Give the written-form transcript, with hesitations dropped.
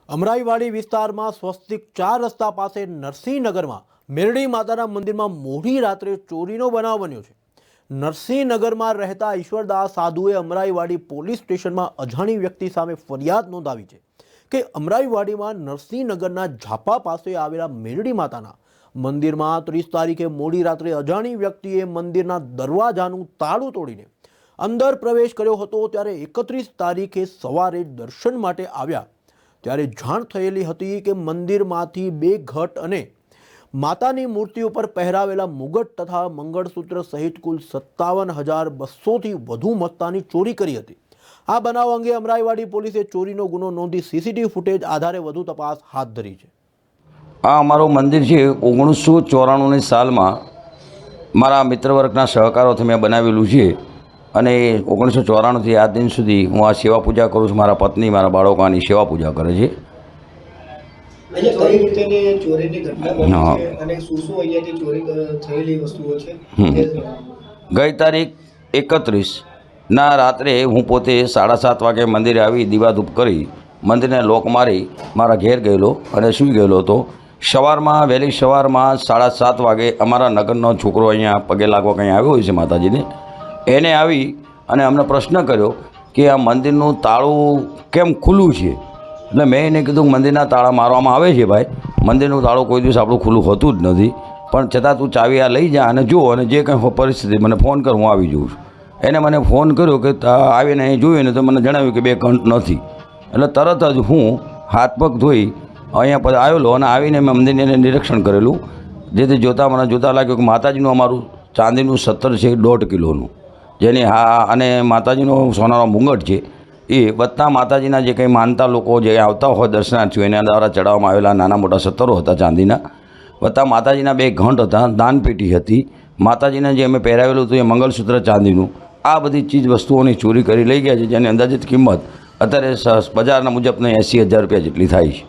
અમરાઈવાડી વિસ્તારમાં સ્વસ્તિક 4 રસ્તા પાસે નરસિંહનગરમાં મેરડી માતાના મંદિરમાં મોડી રાત્રે ચોરીનો બનાવ બન્યો છે। નરસિંહનગરમાં રહેતા ઈશ્વરદાસ સાધુએ અમરાઈવાડી પોલીસ સ્ટેશનમાં અજાણી વ્યક્તિ સામે ફરિયાદ નોંધાવી છે કે અમરાઈવાડીમાં નરસિંહનગરના ઝાપા પાસે આવેલા મેરડી માતાના મંદિરમાં 30 તારીખે મોડી રાત્રે અજાણી વ્યક્તિએ મંદિરના દરવાજાનું તાળું તોડીને અંદર પ્રવેશ કર્યો હતો। ત્યારે 31 તારીખે સવારે દર્શન માટે આવ્યા ત્યારે જાણ થયેલી હતી કે મંદિરમાંથી 2 ઘટ અને માતાની મૂર્તિ ઉપર પહેરાવેલા મુગટ તથા મંગળસૂત્ર સહિત કુલ 57,200 થી વધુ મત્તાની ચોરી કરી હતી। આ બનાવ અંગે અમરાઈવાડી પોલીસે ચોરીનો ગુનો નોંધી સીસીટીવી ફૂટેજ આધારે વધુ તપાસ હાથ ધરી છે। આ અમારું મંદિર છે 1994ની સાલમાં મારા મિત્રવર્ગના સહકારોથી મેં બનાવેલું છે અને 1994થી આજ દિન સુધી હું આ સેવા પૂજા કરું છું। મારા પત્ની મારા બાળકો આની સેવા પૂજા કરે છે। ગઈ તારીખ 31ના રાત્રે હું પોતે 7:30 વાગે મંદિરે આવી દીવાધૂપ કરી મંદિરને લોક મારી મારા ઘેર ગયેલો અને સૂઈ ગયેલો હતો। સવારમાં વહેલી સવારમાં 7:30 વાગે અમારા નગરનો છોકરો અહીંયા પગે લાગવા કંઈ આવ્યો હોય છે માતાજીને, એને આવી અને અમને પ્રશ્ન કર્યો કે આ મંદિરનું તાળું કેમ ખુલ્લું છે। એટલે મેં એને કીધું મંદિરના તાળા મારવામાં આવે છે ભાઈ, મંદિરનું તાળું કોઈ દિવસ આપણું ખુલ્લું હોતું જ નથી, પણ છતાં તું ચાવી આ લઈ જા અને જો અને જે કંઈ પરિસ્થિતિ મને ફોન કર, હું આવી જઉં છું। એને મને ફોન કર્યો કે આવીને અહીં જોયું ને તો મને જણાવ્યું કે 2 ઘંટ નથી। એટલે તરત જ હું હાથ પગ ધોઈ અહીંયા પર આવેલો અને આવીને મેં મંદિરને નિરીક્ષણ કરેલું, જેથી મને જોતાં લાગ્યું કે માતાજીનું અમારું ચાંદીનું 17 છે 1.5 કિલોનું, જેની અને માતાજીનો સોનાનો મુંગટ છે એ બધા માતાજીના જે કંઈ માનતા લોકો જે આવતા હોય દર્શનાર્થીઓ એના દ્વારા ચડાવવામાં આવેલા નાના મોટા 17 હતા ચાંદીના, બધા માતાજીના 2 ઘંટ હતા, દાનપેટી હતી, માતાજીને જે અમે પહેરાવેલું હતું એ મંગળસૂત્ર ચાંદીનું, આ બધી ચીજ વસ્તુઓની ચોરી કરી લઈ ગયા છે, જેની અંદાજિત કિંમત અત્યારે બજારના મુજબની 80,000 રૂપિયા જેટલી થાય છે।